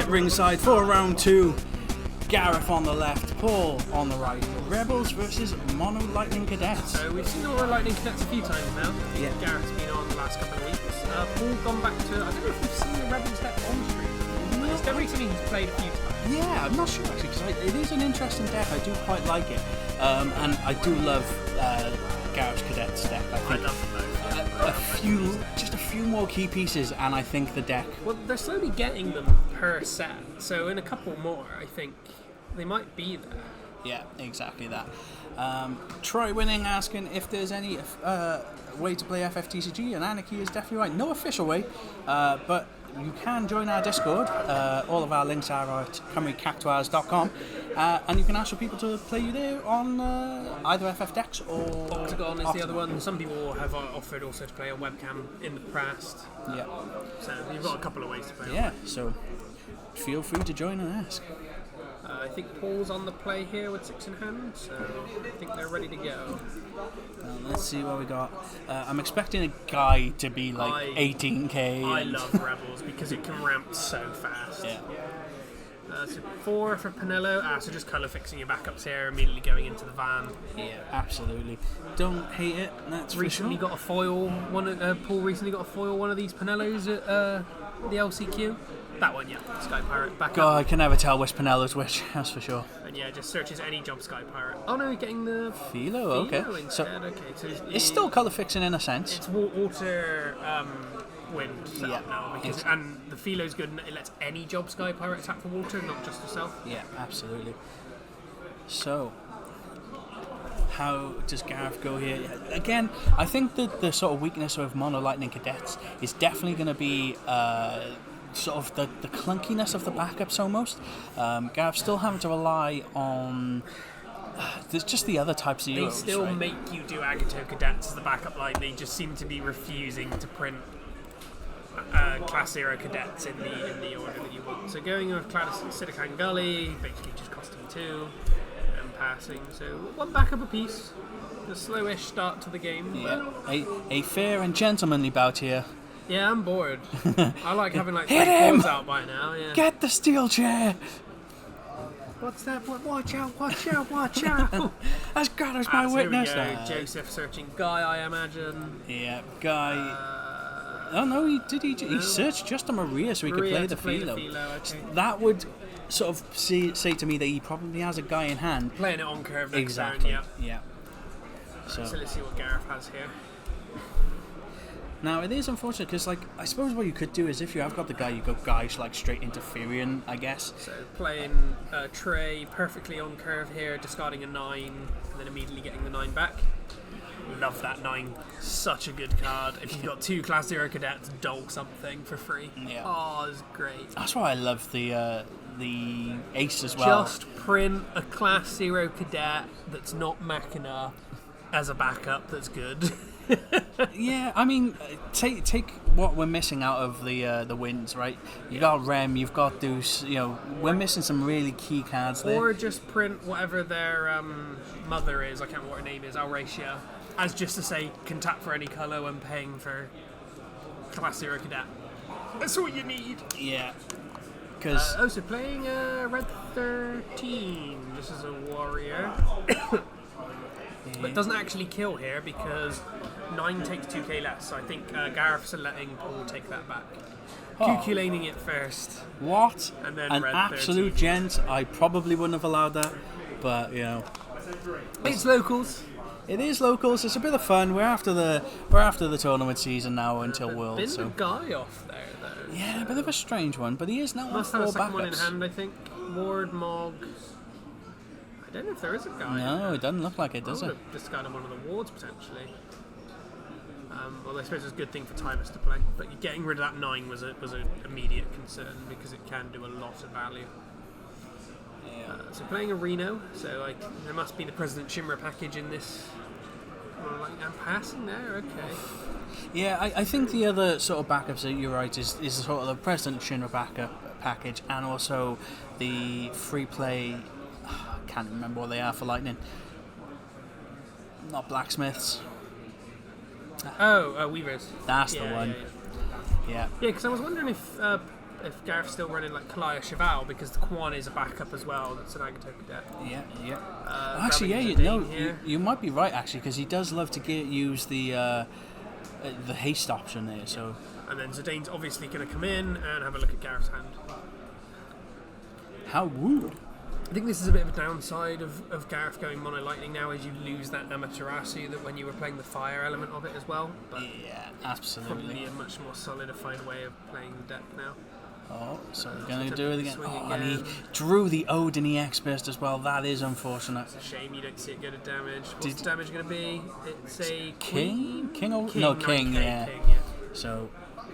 at ringside for round 2. Gareth on the left, Paul on the right. Rebels versus Mono Lightning Cadets. So we've seen Mono Lightning Cadets a few times now. Yeah. Gareth's been on the last couple of weeks. Paul gone back to, I don't know if we've seen the Rebels deck on stream. It's definitely something he's played a few times. Yeah, I'm not sure actually, because it is an interesting deck. I do quite like it. And I do love Gareth's Cadets deck. I love them both. Just a few more key pieces, and I think the deck. Well, they're slowly getting them per set, so in a couple more, I think they might be there. Yeah, exactly that. Troy Winning asking if there's any way to play FFTCG, and Anarchy is definitely right. No official way, but you can join our Discord. All of our links are at Cactuars.com, and you can ask for people to play you there on either FFDex or Octagon is the other one. Some people have offered also to play on webcam in the past. Yeah. So you've got a couple of ways to play. Yeah, so feel free to join and ask. I think Paul's on the play here with 6 in hand, so I think they're ready to go. Let's see what we got. I'm expecting a guy to be like 18k. I love Rebels because it can ramp so fast. Yeah. So 4 for Pinello. So just colour fixing your backups here, immediately going into the van. Yeah, absolutely. Don't hate it. That's recently got a foil. Paul recently got a foil. One of these Pinellos at the LCQ. That one, yeah. Sky Pirate backup. God, I can never tell which Pinello's which. That's for sure. And yeah, just searches any job Sky Pirate. Oh no, you're getting the Philo. Okay. Instead. So it's still colour fixing in a sense. It's water. Wind setup now because and the Philo's good and it lets any job Sky Pirate attack for water, not just yourself. Yeah, absolutely. So how does Gareth go here? Again, I think that the sort of weakness of Mono Lightning Cadets is definitely going to be sort of the clunkiness of the backups almost. Gareth still having to rely on there's just the other types of Euros. They still make you do Agato Cadets as the backup line. They just seem to be refusing to print Class 0 Cadets in the order that you want. So going with Sidikan Gully, basically just costing 2 and passing. So 1 backup apiece. A slowish start to the game. Yeah, a fair and gentlemanly bout here. Yeah, I'm bored. I like having like 3 balls out by now. Yeah. Get the steel chair. What's that? Watch out! Watch out! Watch out! As God as my witness. Here we go. Joseph searching Guy, I imagine. Yeah, Guy. Oh no, he searched just on Maria so he could play the Philo. Okay. That would sort of say to me that he probably has a guy in hand. Playing it on curve next exactly. turn, yeah. So let's see what Gareth has here. Now it is unfortunate because, like, I suppose what you could do is if you have got the guy, you go guys like straight into Furion, I guess. So playing Trey perfectly on curve here, discarding a 9, and then immediately getting the 9 back. Love that 9. Such a good card. If you've got 2 Class 0 Cadets, dole something for free. Yeah. Oh, it's great. That's why I love the Ace as well. Just print a Class 0 Cadet that's not Machina as a backup that's good. Yeah, I mean, take what we're missing out of the wins, right? You got Rem, you've got Deuce. You know, we're missing some really key cards there. Or just print whatever their mother is. I can't remember what her name is. Alracia, as just to say can tap for any colour when paying for Class 0 Cadet. That's what you need. Yeah. Because so playing Red 13. This is a warrior. But doesn't actually kill here because 9 takes 2k less. So I think Gareth's letting Paul take that back. Cuculating it first. What? And then an Red absolute 13. gent. I probably wouldn't have allowed that, but you know, it's locals. It is locals. It's a bit of fun. We're after the tournament season now until Worlds. So. Been the guy off there though. Yeah, a bit of a strange one, but he is now on 4 backups. Must have a second one in hand, I think. Ward, Mog. I don't know if there is a guy. No, it doesn't look like it, does it? Discarded one of the wards potentially. Well, I suppose it's a good thing for timers to play, but getting rid of that 9 was an immediate concern because it can do a lot of value. Yeah. So playing a Reno, so there must be the President Cymru package in this. I'm passing there, okay. Yeah, I think the other sort of backups that you're right is sort of the President Cymru backup package and also the free play. I can't remember what they are for Lightning. Not blacksmiths. Oh, Weavers. That's the one. Yeah. Yeah, because I was wondering if if Gareth's still running like Kalaya Cheval, because the Quan is a backup as well. That's an Agato Cadet. Yeah. Actually, you might be right actually, because he does love to use the haste option there. So. And then Zidane's obviously going to come in and have a look at Gareth's hand. How rude. I think this is a bit of a downside of Gareth going mono lightning now, as you lose that Amaterasu that when you were playing the fire element of it as well. But yeah, absolutely. Probably a much more solidified way of playing the deck now. Oh, so we're going to do it again. And he drew the Odin EX burst as well. That is unfortunate. It's a shame you don't see it go to damage. What's the damage going to be? It's a king? King, King, yeah. King, yeah. So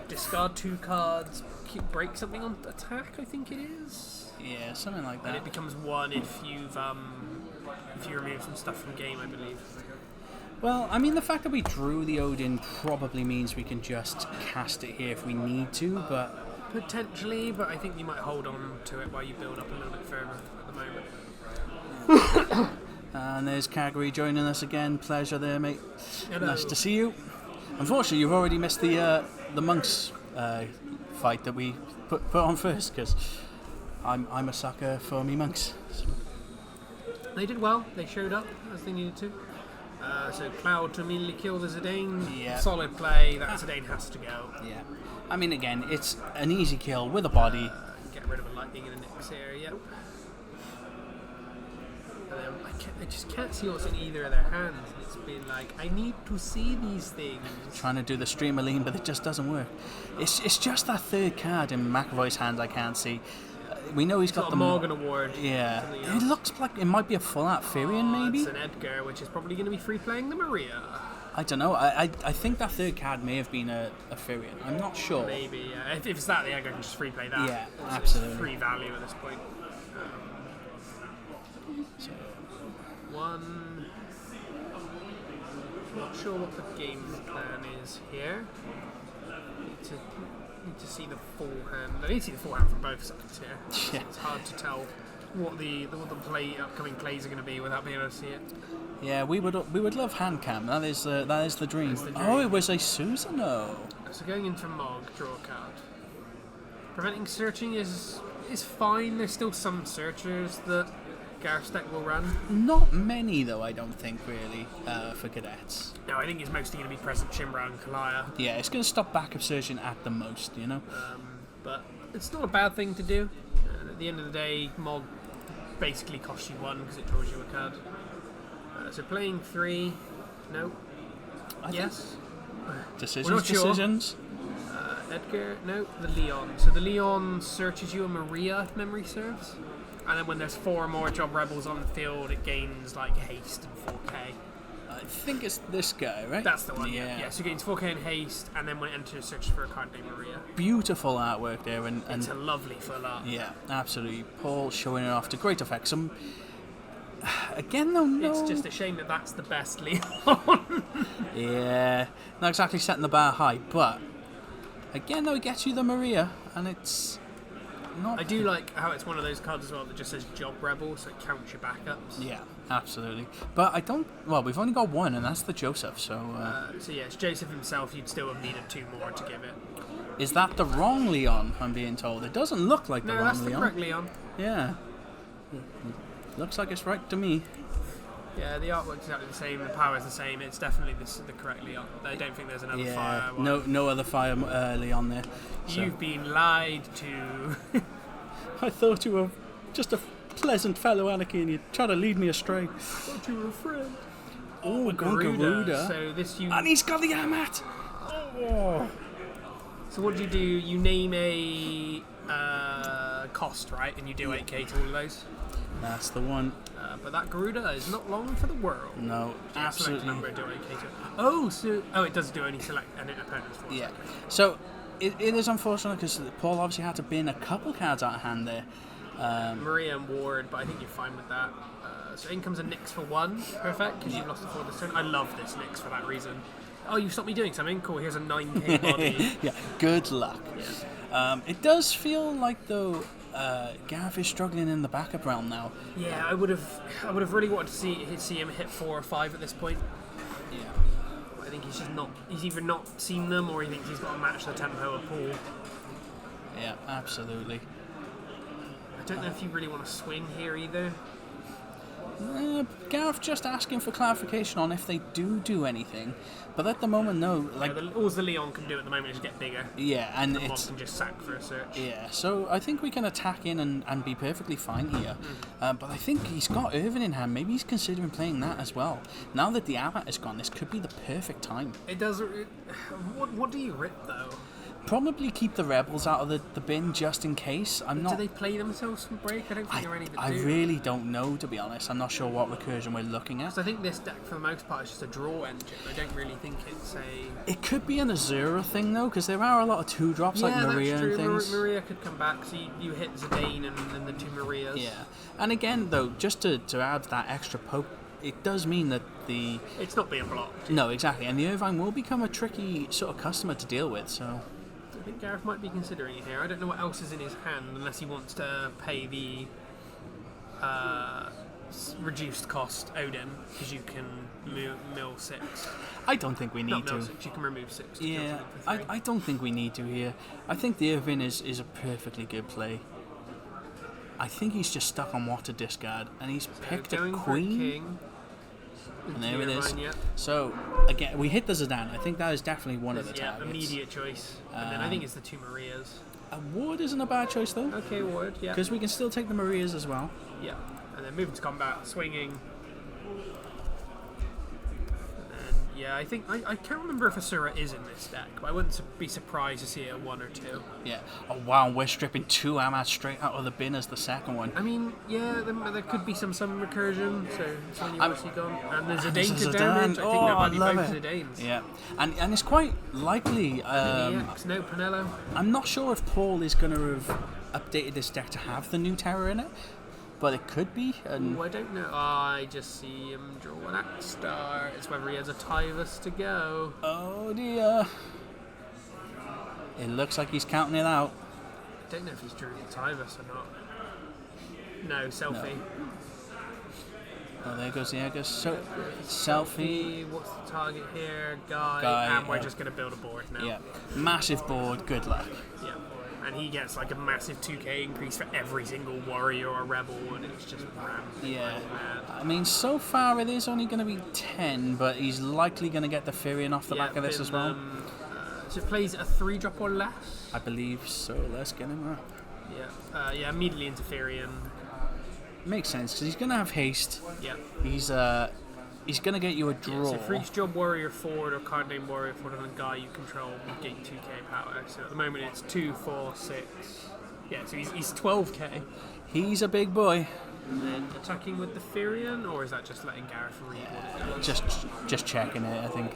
discard 2 cards, break something on attack, I think it is. Yeah, something like that. And it becomes 1 if you remove some stuff from game, I believe. Well, I mean, the fact that we drew the Odin probably means we can just cast it here if we need to, but... Potentially, but I think you might hold on to it while you build up a little bit further at the moment. And there's Kagri joining us again. Pleasure there, mate. Hello. Nice to see you. Unfortunately, you've already missed the monks fight that we put on first, because I'm a sucker for me monks. They did well. They showed up as they needed to. So Cloud to immediately kill the Zidane. Yeah. Solid play. That Zidane has to go. Yeah. I mean, again, it's an easy kill with a body. Get rid of a lightning in the next area. I just can't see what's in either of their hands. It's been like, I need to see these things. Trying to do the streamer lean, but it just doesn't work. It's just that third card in McAvoy's hand I can't see. We know he's got the Morgan Award. Yeah. It looks like it might be a full-out Firion, maybe? It's an Edgar, which is probably going to be free-playing the Maria. I don't know. I think that third card may have been a Firion. I'm not sure. Maybe, yeah. If it's that, the Edgar can just free-play that. Yeah, so absolutely. It's free value at this point. So. One... Not sure what the game plan is here. Need to see the full hand. I need to see the full hand from both sides here. Yeah. It's hard to tell what the upcoming plays are going to be without being able to see it. Yeah, we would love hand cam. That is the dream. Oh, it was a Susanoo. So going into Mog, draw a card. Preventing searching is fine. There's still some searchers that Gareth's deck will run. Not many though, I don't think really for cadets. No, I think it's mostly going to be present Cymru and Kalaya. Yeah, it's going to stop backup searching at the most, you know. But it's not a bad thing to do. At the end of the day, Mog basically costs you 1 because it draws you a card. So playing 3, no. Yes. Decisions. Edgar, no. The Leon. So the Leon searches you a Maria, if memory serves. And then when there's 4 or more Job Rebels on the field, it gains like haste and 4k. I think it's this guy, right? That's the one, yeah. So it gains 4k and haste, and then when it enters, searches for a card named Maria. Beautiful artwork there. And it's a lovely full art. Yeah, absolutely. Paul showing it off to great effect. Again, though, no. It's just a shame that that's the best Leon. Yeah, not exactly setting the bar high, but again, though, it gets you the Maria, and it's not. I do like how it's one of those cards as well that just says Job Rebel, so it counts your backups. Yeah, absolutely. But I don't. Well, we've only got 1, and that's the Joseph. So. So yeah, it's Joseph himself. You'd still have needed 2 more to give it. Is that the wrong Leon? I'm being told. It doesn't look like the wrong Leon. No, that's the correct Leon. Yeah. Looks like it's right to me. Yeah, the artwork's exactly the same, the power's the same. It's definitely the correct Leon. I don't think there's another fire one. No other fire Leon there. You've been lied to. I thought you were just a pleasant fellow, Anakin, and you tried to lead me astray. I thought you were a friend. Oh, Garuda. So this and he's got the Amat! Oh. So what do? You name a cost, right? And you do 8k to all of those? That's the one. But that Garuda is not long for the world. No, absolutely. Number, do 8k to it does do only select an opponent's force. Yeah. So it is unfortunate because Paul obviously had to bin a couple cards out of hand there. Maria and Ward, but I think you're fine with that. So in comes a Nyx for 1. Perfect, because you've lost before this turn. I love this Nyx for that reason. Oh, you stopped me doing something? Cool, here's a 9k body. Yeah, good luck. Yeah. It does feel like, though, Gareth is struggling in the backup realm now. Yeah, I would have really wanted to see him hit 4 or 5 at this point. Yeah. I think he's either not seen them or he thinks he's got to match the tempo of Paul. Yeah, absolutely. I don't know if you really want to swing here either. Gareth just asking for clarification on if they do anything, but at the moment, no. Like, all the Leon can do at the moment is get bigger. Yeah, and the mob it's can just sack for a search. Yeah, so I think we can attack in and be perfectly fine here. But I think he's got Irvin in hand. Maybe he's considering playing that as well. Now that the Amat is gone, this could be the perfect time. It does. What do you rip though? Probably keep the Rebels out of the bin just in case. Do they play themselves from break? I don't think they're any that do. I really don't know, to be honest. I'm not sure what recursion we're looking at. So I think this deck, for the most part, is just a draw engine. I don't really think it's a... It could be an Azura thing, though, because there are a lot of 2-drops like Maria and things. Maria could come back, so you hit Zidane and then the 2 Marias. Yeah. And again, though, just to add that extra poke, it does mean that the... It's not being blocked. No, exactly. And the Irvine will become a tricky sort of customer to deal with, so... I think Gareth might be considering it here. I don't know what else is in his hand unless he wants to pay the reduced cost Odin, because you can mill 6. I don't think we need Not mill to. 6, you can remove 6. Yeah, I don't think we need to here. I think the Irvine is a perfectly good play. I think he's just stuck on what to discard, and he's picked a queen. And there it is. Yep. So, again, we hit the Zidane. I think that is definitely one of the targets. Immediate choice. And then I think it's the 2 Marias. A Ward isn't a bad choice, though. Okay, Ward, yeah. Because we can still take the Marias as well. Yeah. And then moving to combat, swinging. Yeah, I think I can't remember if Asura is in this deck, but I wouldn't be surprised to see it at 1 or 2. Yeah. Oh wow, we're stripping 2 Amats straight out of the bin as the second one. I mean, yeah, there could be some recursion. So it's only obviously gone, and there's Zidane to damage. I think that might be both Zidanes. Yeah, and it's quite likely. No Pinello. I'm not sure if Paul is going to have updated this deck to have the new terror in it. But it could be. And I don't know. I just see him draw an Axe Star. It's whether he has a Tyvus to go. Oh dear. It looks like he's counting it out. I don't know if he's drew the Tyvus or not. No, selfie. No. Oh, there goes the Aegis. So, selfie. What's the target here? Guy. And we're just going to build a board now. Yeah. Massive board. Good luck. Yeah. And he gets like a massive 2k increase for every single warrior or rebel, and it's just rammed. Yeah. I mean, so far it is only going to be 10, but he's likely going to get the Firion off the back of this as well. So it plays a 3-drop or less? I believe so. Let's get him up. Yeah, immediately into Firion. Makes sense, because he's going to have haste. Yeah. He's going to get you a draw. Yeah, so for each job warrior forward or card name warrior forward on a guy you control, you gain 2k power. So at the moment it's 2, 4, 6. Yeah, so he's 12k. He's a big boy. And then attacking with the Firion, or is that just letting Gareth read what it does? Just checking it, I think.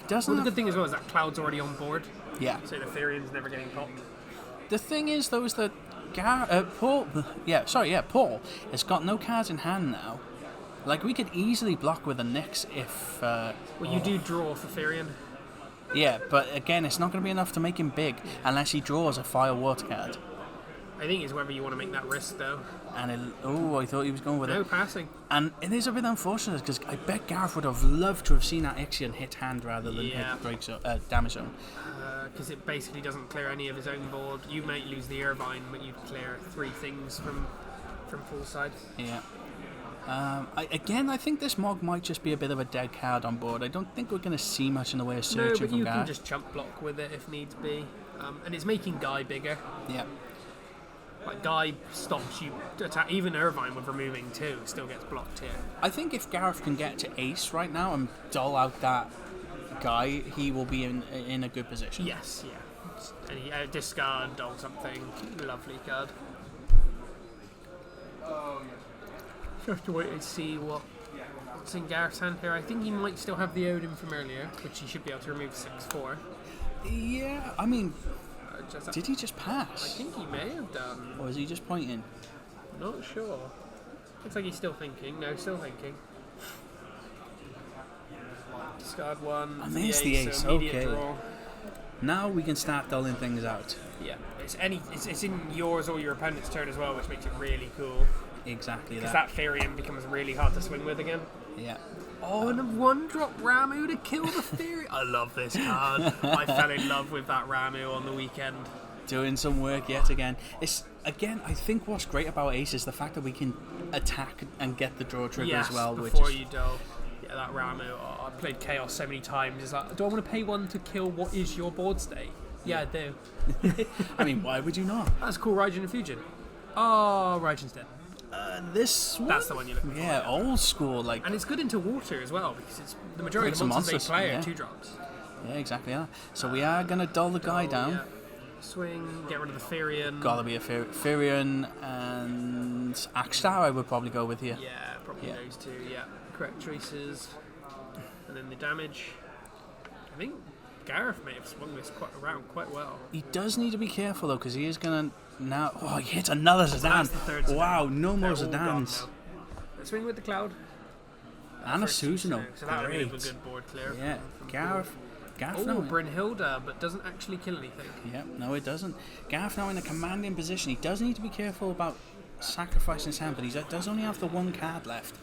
The good thing as well is that Cloud's already on board. Yeah. So the Firion's never getting popped. The thing is, though, is that Paul has got no cards in hand now. Like, we could easily block with a Nyx if... you do draw for Firion. Yeah, but again, it's not going to be enough to make him big unless he draws a Fire Water card. I think it's whether you want to make that risk, though. And I thought he was going with it. No passing. And it is a bit unfortunate, because I bet Gareth would have loved to have seen that Ixion hit hand rather than hit damage zone. Because it basically doesn't clear any of his own board. You might lose the Irvine, but you clear 3 things from full side. Yeah. I think this Mog might just be a bit of a dead card on board. I don't think we're going to see much in the way of searching from Gareth. No, but you can just chump block with it if needs be. And it's making Guy bigger. Yeah. Like, Guy stops you attack. Even Irvine with removing 2 still gets blocked here. I think if Gareth can get to Ace right now and dull out that Guy, he will be in a good position. Yes, yeah. And he discard, dull something. Lovely card. Just have to wait and see what's in Gareth's hand here. I think he might still have the Odin from earlier, which he should be able to remove 6/4. Yeah, I mean, did he just pass? I think he may have done. Or is he just pointing? Not sure. Looks like he's still thinking. No, still thinking. Discard 1. And there's the ace. So okay. Draw. Now we can start dulling things out. Yeah, it's in yours or your opponent's turn as well, which makes it really cool. Exactly that. Because that Firion becomes really hard to swing with again. Yeah. Oh, and a 1-drop Ramu to kill the Firion. I love this card. I fell in love with that Ramu on the weekend. Doing some work yet again. It's again, I think what's great about Ace is the fact that we can attack and get the draw trigger as well. Before you dull. Yeah, that Ramu. Oh, I've played Chaos so many times. It's like, do I want to pay one to kill what is your board state? Yeah, I do. I mean, why would you not? That's cool, Raijin and Fusion. Oh, Raijin's dead. This one? That's the one you're looking for. Yeah, old school. Like, and it's good into water as well, because it's the majority of the monsters they play are 2-drops. Yeah, exactly that. So we are going to dull the guy down. Yeah. Swing, get rid of the Firion. Gotta be a Firion and Axstar I would probably go with here. Yeah, probably those two, yeah. Correct choices. And then the damage. I think Gareth may have swung this around quite well. He does need to be careful though, because he is going to now... Oh, he hits another Zidane. Wow, no more Zidanes. Swing with the Cloud. And a Susanoo. So that would be a good board clear. Yeah, Gareth Brynhilda, but doesn't actually kill anything. Yeah, no, it doesn't. Gareth now in a commanding position. He does need to be careful about sacrificing his hand, but he does only have the one card left.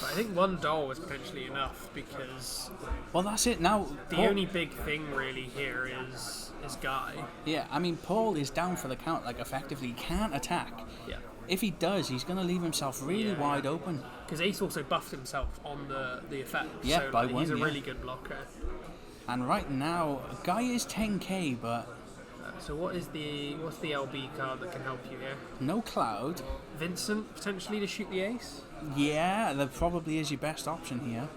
But I think one doll was potentially enough, because... Well, that's it. Now, the only big thing really here is Guy. Yeah, I mean, Paul is down for the count. Like, effectively, he can't attack. Yeah. If he does, he's going to leave himself really wide open. Because Ace also buffed himself on the effect. Yeah, so, by one, he's a really good blocker. And right now, Guy is 10k, but... So what's the LB card that can help you here? No Cloud. Vincent, potentially, to shoot the Ace? Yeah, that probably is your best option here.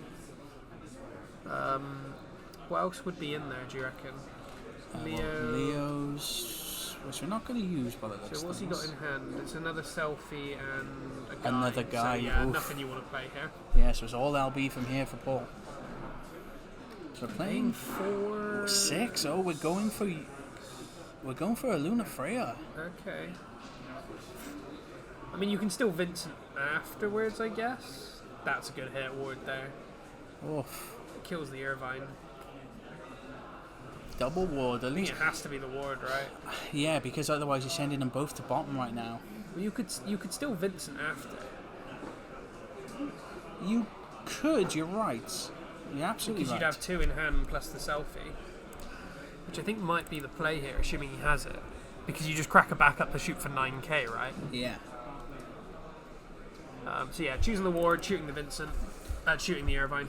What else would be in there, do you reckon? Leo's... Which we're not going to use by the looks of things. So what's he got in hand? It's another Selfie and a Guy. Another Guy. So yeah, nothing you want to play here. Yeah, so it's all LB from here for Paul. So we're playing 6. Oh, we're going for a Luna Freya. Okay. I mean, you can still Vincent afterwards, I guess. That's a good hit ward there. Oof. It kills the Irvine. Double ward, at least. I think it has to be the ward, right? Yeah, because otherwise you're sending them both to bottom right now. Well, you could still Vincent after. You could, you're right. You're absolutely because right. You'd have 2 in hand plus the Selfie. Which I think might be the play here, assuming he has it. Because you just crack a backup to shoot for 9k, right? Yeah. So yeah, choosing the ward, shooting the Vincent, shooting the Irvine.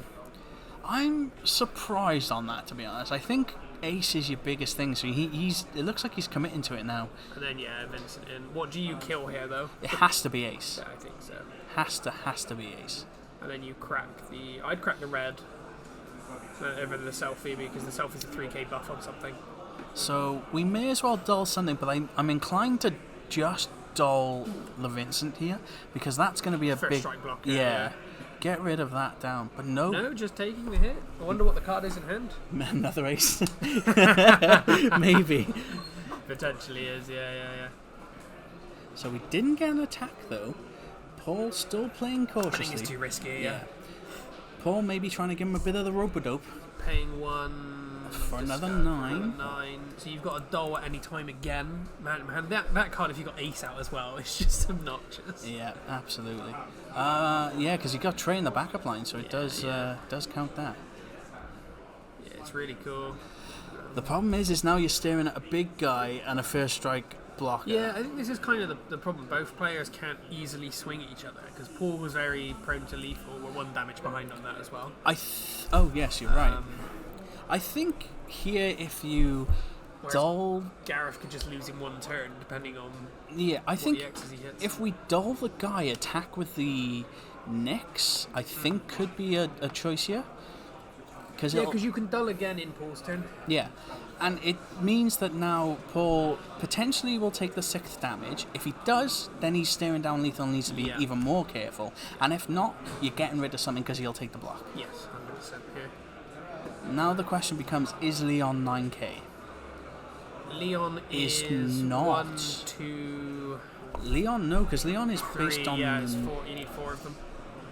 I'm surprised on that, to be honest. I think Ace is your biggest thing, so he's. It looks like he's committing to it now. And then yeah, Vincent in. What do you kill here though? It has to be Ace. Yeah, I think so. Has to be Ace. And then you crack the. I'd crack the red over the Selfie, because the Selfie's a 3k buff on something. So we may as well dull something, but I'm inclined to just dull the Vincent here, because that's going to be a First big strike blocker. Yeah. Get rid of that down, but no. No, just taking the hit. I wonder what the card is in hand. Another Ace. Maybe. Potentially is, yeah. So we didn't get an attack though. Paul still playing cautiously. I think it's too risky, yeah. Paul maybe trying to give him a bit of the rope-a-dope. Paying 1 for another 9. So you've got a dull at any time again. Man, that card, if you got Ace out as well, it's just obnoxious. Yeah, absolutely. Yeah, because you got Trey in the backup line, so it does count that. Yeah, it's really cool. The problem is now you're staring at a big guy and a first strike blocker. Yeah, I think this is kind of the problem. Both players can't easily swing at each other, because Paul was very prone to lethal. We're 1 damage behind on that as well. Oh yes, you're right. I think here if you dull... Gareth could just lose in 1 turn, depending on I think the X's he hits. If we dull the guy, attack with the Nyx, I think could be a choice here. Because you can dull again in Paul's turn. Yeah, and it means that now Paul potentially will take the 6th damage. If he does, then he's staring down lethal and needs to be even more careful. And if not, you're getting rid of something because he'll take the block. Yes, 100% here. Now the question becomes, is Leon 9k? Leon is not. 1, 2... Leon, no, because Leon is 3, based on... Yeah, it's 4, you need 4 of them.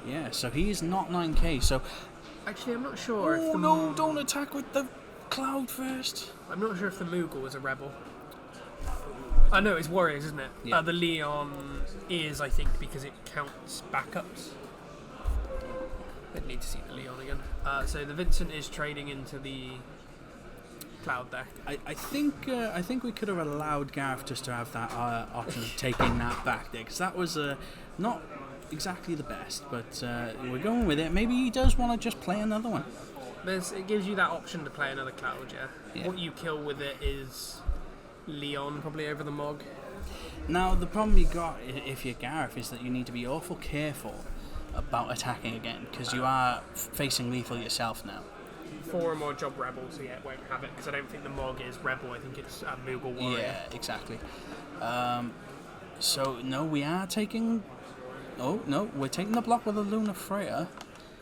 Yeah, so he is not 9k, so... Actually, I'm not sure if the... no, don't attack with the Cloud first. I'm not sure if the Moogle is a rebel. I know, it's Warriors, isn't it? Yeah. The Leon is, I think, because it counts backups. I'd need to see the Leon again. So the Vincent is trading into the Cloud deck. I think we could have allowed Gareth just to have that option of taking that back there, because that was not exactly the best, but we're going with it. Maybe he does want to just play another one. It gives you that option to play another Cloud, Yeah. What you kill with it is Leon, probably over the Mog. Now, the problem you got if you're Gareth is that you need to be awful careful about attacking again, because you are facing lethal yourself now. 4 or more job Rebels, so it won't have it, because I don't think the Mog is Rebel, I think it's Moogle Warrior. Yeah, exactly. So, no, we are taking... Oh, no, we're taking the block with a Luna Freya,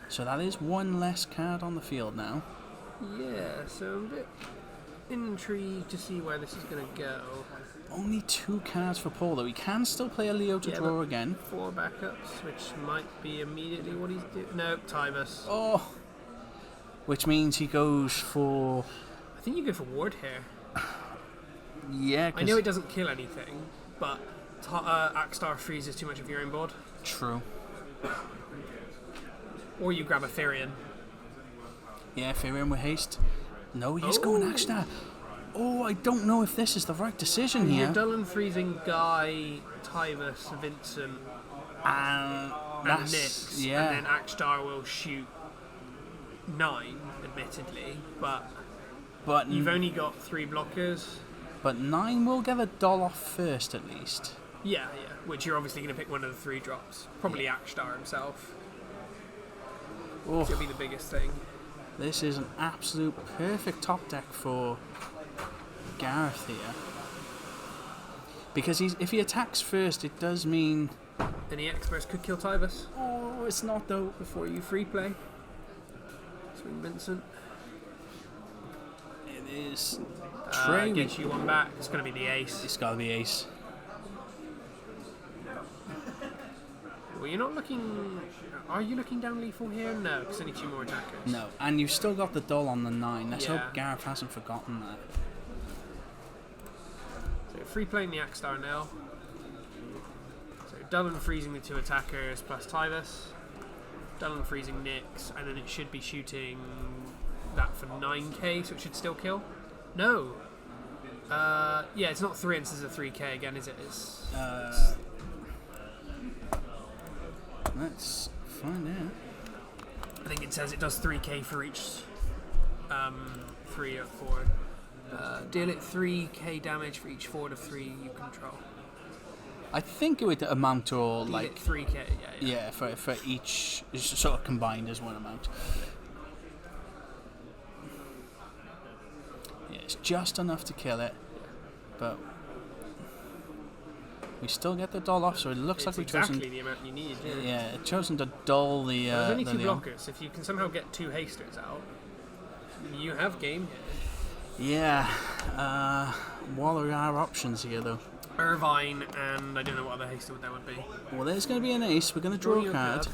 so that is one less card on the field now. Yeah, so I'm a bit intrigued to see where this is going to go. Only 2 cards for Paul, though. He can still play a Leo to draw again. 4 backups, which might be immediately what he's doing. No, Tybus. Oh! Which means he goes for... I think you go for Ward here. Yeah, I know it doesn't kill anything, but Akstar freezes too much of your own board. True. Or you grab a Therian. Yeah, Therian with haste. No, he's going Akstar. Oh, I don't know if this is the right decision here. You're Dullen freezing Guy, Tybus, Vincent, and Nyx, yeah. and then Akstar will shoot 9, admittedly, but you've only got 3 blockers. But 9 will get a doll off first, at least. Yeah, which you're obviously going to pick one of the 3 drops. Probably Akstar himself. Oh. It'll be the biggest thing. This is an absolute perfect top deck for Gareth here. Because if he attacks first, it does mean... Any experts could kill Tybus. Oh, it's not though. Before you free play. Swing Vincent. It is... Trey gets you one back. It's going to be the ace. It's got to be ace. Well, you're not looking... Are you looking down lethal here? No, because only 2 more attackers. No, and you've still got the doll on the 9. Let's Yeah. hope Gareth hasn't forgotten that. So free playing the Akstar now. So Dullen freezing the 2 attackers plus Tybus. Dullen freezing Nyx, and then it should be shooting that for 9k, so it should still kill. No. Yeah, it's not 3 inches of 3k again, is it? It's let's find out. I think it says it does 3k for each 3 or 4. Deal it 3k damage for each 4 to 3 you control. I think it would amount to all, Deal like... it 3k, Yeah, for each, it's sort of combined as one amount. Yeah, it's just enough to kill it, but we still get the doll off, so it looks like we've chosen... exactly the amount you need, Yeah, chosen to dull the... there's only the 2 Leon. blockers. If you can somehow get 2 hasters out, you have game here. Yeah, what are our options here, though? Irvine, and I don't know what other haster there would be. Well, there's going to be an ace. We're going to draw a your card.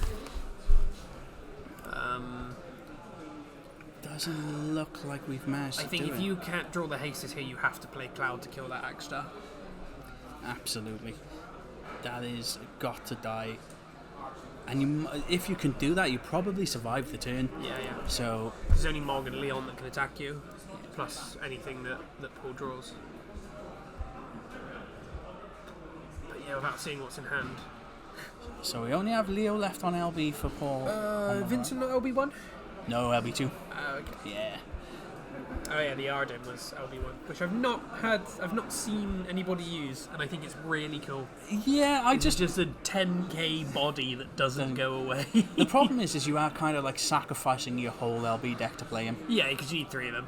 Doesn't look like we've managed to I think do if it. you can't draw the hasters here, you have to play Cloud to kill that Akstar. Absolutely. That is got to die. And if you can do that, you probably survive the turn. Yeah. So There's only Mog and Leon that can attack you, plus anything that Paul draws. But yeah, without seeing what's in hand. So we only have Leo left on LB for Paul. Vincent not LB1? No, LB2. Okay. Yeah. Oh yeah, the Arden was LB1, which I've not seen anybody use, and I think it's really cool. Yeah, It's just a 10k body that doesn't go away. The problem is you are kind of like sacrificing your whole LB deck to play him. Yeah, because you need 3 of them.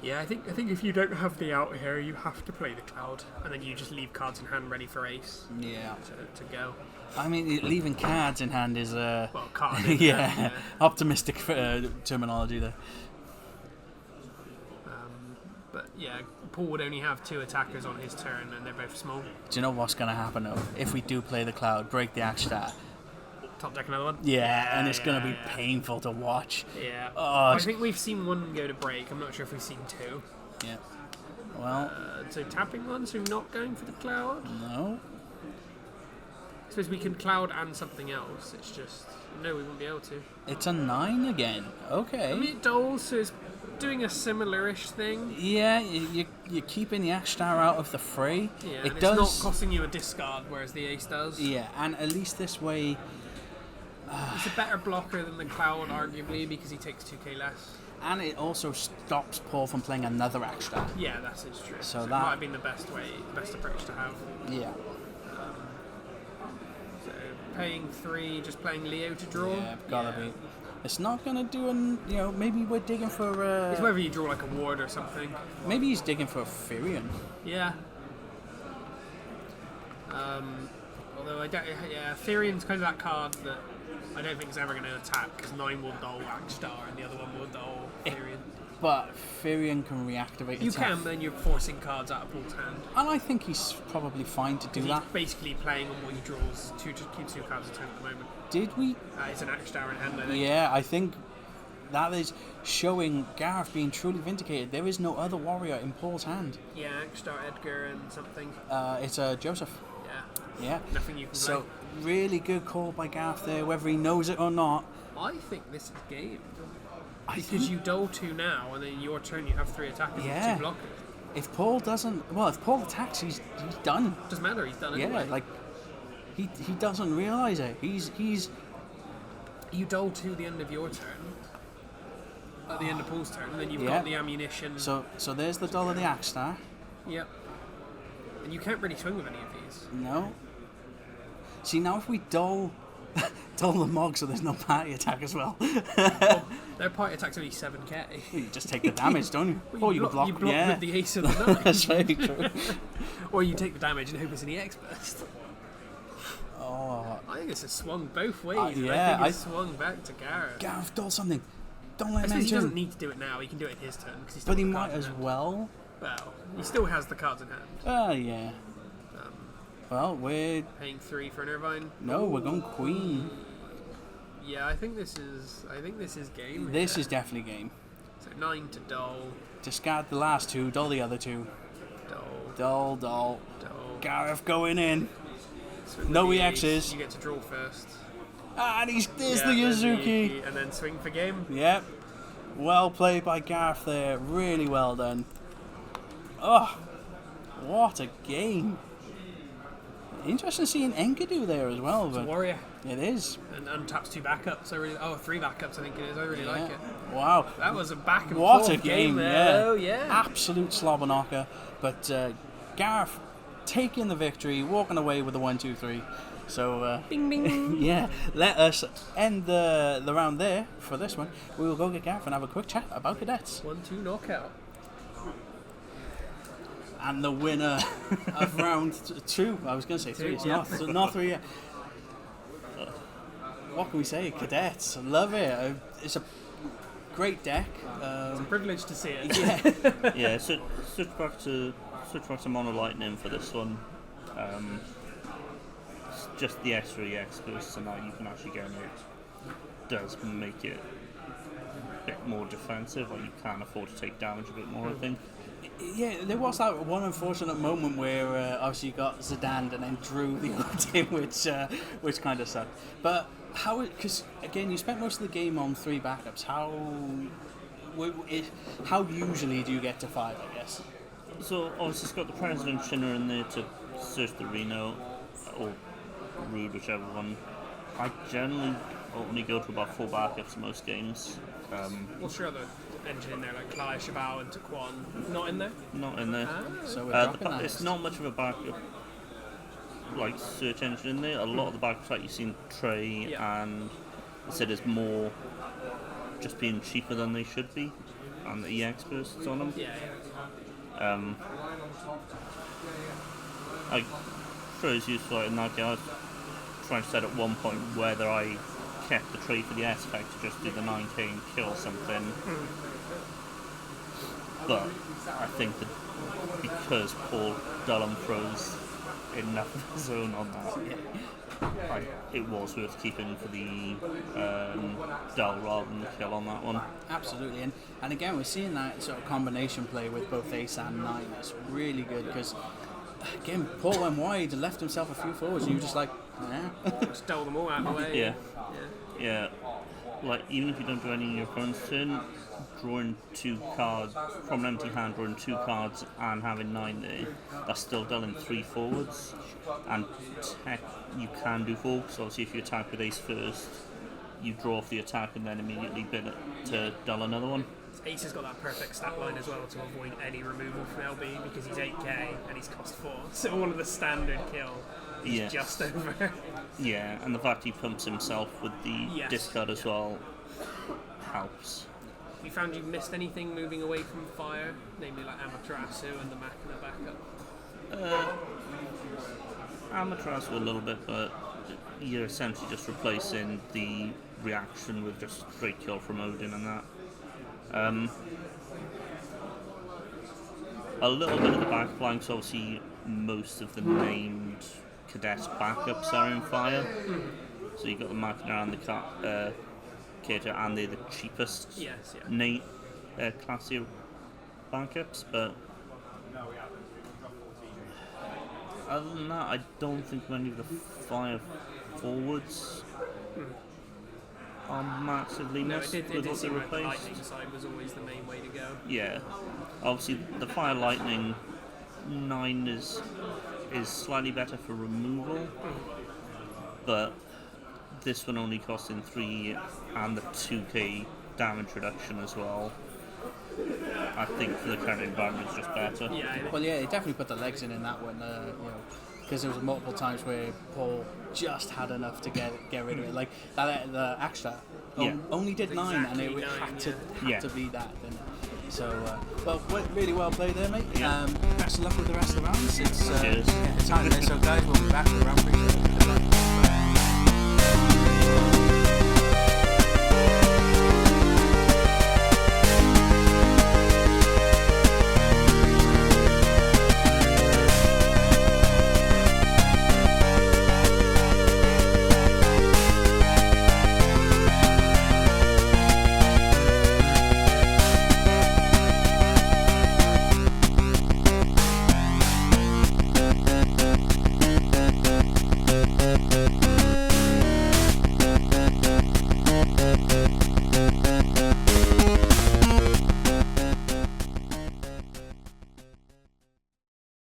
Yeah, I think if you don't have the out here, you have to play the Cloud, and then you just leave cards in hand ready for ace. Yeah. To go. I mean, leaving cards in hand is Well, card. yeah, optimistic terminology there. But yeah, Paul would only have 2 attackers on his turn, and they're both small. Do you know what's going to happen though? If we do play the Cloud, break the Akstar. Top deck another one? Yeah, and it's going to be painful to watch. Yeah. Oh, I think we've seen 1 go to break. I'm not sure if we've seen 2. Yeah. Well, So tapping one, so not going for the Cloud. no. I suppose we can cloud and something else. It's just no, we wouldn't be able to. It's a 9 again. Okay. I mean, it doles, so it's doing a similar-ish thing. Yeah, you're keeping the Ash Star out of the fray. Yeah, it and does. it's not costing you a discard, whereas the Ace does. Yeah, and at least this way. It's a better blocker than the Cloud, arguably, because he takes 2k less. And it also stops Paul from playing another Ash Star. Yeah, that's true. So it that might have been the best approach to have. Yeah. So paying 3, just playing Leo to draw. Yeah, gotta be. It's not gonna do maybe we're digging for. It's whether you draw like a ward or something. Maybe he's digging for a Firion. Yeah. Although I don't. Yeah, Therian's kind of that card that I don't think is ever going to attack because 9 will dull Axe Star and the other one will dull Therian. But Firion can reactivate. You can, then you're forcing cards out of Paul's hand. And I think he's probably fine to do that. He's basically playing on what he draws to keep 2 cards at the moment. Did we? It's an Axe Star in hand, I think. Yeah, I think that is showing Gareth being truly vindicated. There is no other warrior in Paul's hand. Yeah, Axe Star, Edgar, and something. It's Joseph. Yeah. Nothing you can So, play. really good call by Gareth there, whether he knows it or not. I think this is game. Because you dull 2 now, and then your turn you have 3 attackers and 2 blockers. If Paul attacks, he's done. Doesn't matter, he's done anyway. Yeah, like he doesn't realise it. He's You dull 2 the end of your turn. At the end of Paul's turn, and then you've got the ammunition. So there's the dull of the Axe Star. Yep. And you can't really swing with any of these. No. See, now if we dull the Mog so there's no party attack as well. Their party attack's only 7k. You just take the damage, don't you? Well, you block with the Ace of the 9. That's very true. Or you take the damage and hope it's an EX burst. Oh. I think it's swung both ways. Yeah, I think it's swung back to Gareth. Gareth, dull something. Don't let him He enter. doesn't need to do it now. He can do it in his turn. But he might as well. Well, he still has the cards in hand. Yeah. Well, we're paying 3 for an Irvine. No, we're going Queen. Yeah, I think this is game. This is definitely game. So 9 to dull. Discard the last 2, dull the other 2. Dull. Gareth going in. So no EXs. You get to draw first. And there's the Yuzuki. And then swing for game. Yep. Well played by Gareth there. Really well done. Oh, what a game. Interesting seeing Enkidu there as well. It's a warrior. It is. And untaps 2 backups. 3 backups I think it is. I really like it. Wow. That was a back and what forth a game there. yeah. Oh, yeah. Absolute slobber knocker. But Gareth taking the victory, walking away with the 1-2-3. So, bing, bing. Yeah, let us end the round there for this one. We will go get Gareth and have a quick chat about cadets. 1-2 knockout. And the winner of round 2, I was going to say 3, it's not 3 yet. What can we say? Cadets, I love it. It's a great deck. It's a privilege to see it. Yeah, yeah. Switch back to Mono Lightning for this one. Just the extra EX boost, so now you can actually get it. Does make it a bit more defensive, or you can afford to take damage a bit more, I think. Yeah, there was that one unfortunate moment where obviously you got Zidane and then drew the ulti, which kind of sucked. But because again, you spent most of the game on 3 backups. How usually do you get to 5? I guess. So obviously it's got the President Shinner in there to search the Reno or Rude, whichever one. I generally only go to about 4 backups in most games. What's your other engine in there, like Clay, Shabao and Taquan? Not in there? Not in there. So we're dropping that. It's not much of a backup like search engine in there. A lot of the backups that you've seen Trey and I said is more just being cheaper than they should be, and the EX bursts on them. Like Trey's useful in that game. I was trying to set at one point whether I kept the tree for the S effect to just do the 9k and kill something. But I think that because Paul Dullum throws enough of the zone on that, it was worth keeping for the Dull rather than the kill on that one. Absolutely, and again we're seeing that sort of combination play with both Ace and 9. It's really good because again, Paul went wide and left himself a few forwards, and you were just like, nah. Just dole them all out of the way. Yeah. Like, even if you don't do any in your opponent's turn, drawing 2 cards from an empty hand, drawing 2 cards and having 9 there, that's still dulling 3 forwards. And you can do 4, so obviously if you attack with ace first, you draw off the attack and then immediately bid it to dull another one. Ace has got that perfect stat line as well to avoid any removal from LB because he's 8k and he's cost 4. So one of the standard kill is just over. Yeah, and the fact he pumps himself with the discard as well helps. Have you found you've missed anything moving away from fire, namely like Amaterasu and the Machina backup? Amaterasu a little bit, but you're essentially just replacing the reaction with just straight kill from Odin and that. A little bit of the back flank, so obviously most of the named cadets backups are in fire. So you've got the Machina and the Cater, and they're the cheapest classier backups, but other than that, I don't think many of the fire forwards are massively missed with what they replaced. The lightning side was always the main way to go. Yeah, obviously the fire lightning 9 is slightly better for removal, but this one only costing 3 and the 2k damage reduction as well. I think for the current environment it's just better. Well, yeah, they definitely put the legs in that one, because there was multiple times where Paul just had enough to get rid of it. Like that, the extra only did 9, and it had to be that. Didn't it? So, really well played there, mate. Best of luck with the rest of the rounds. It's time there, so guys, we'll be back for round 3.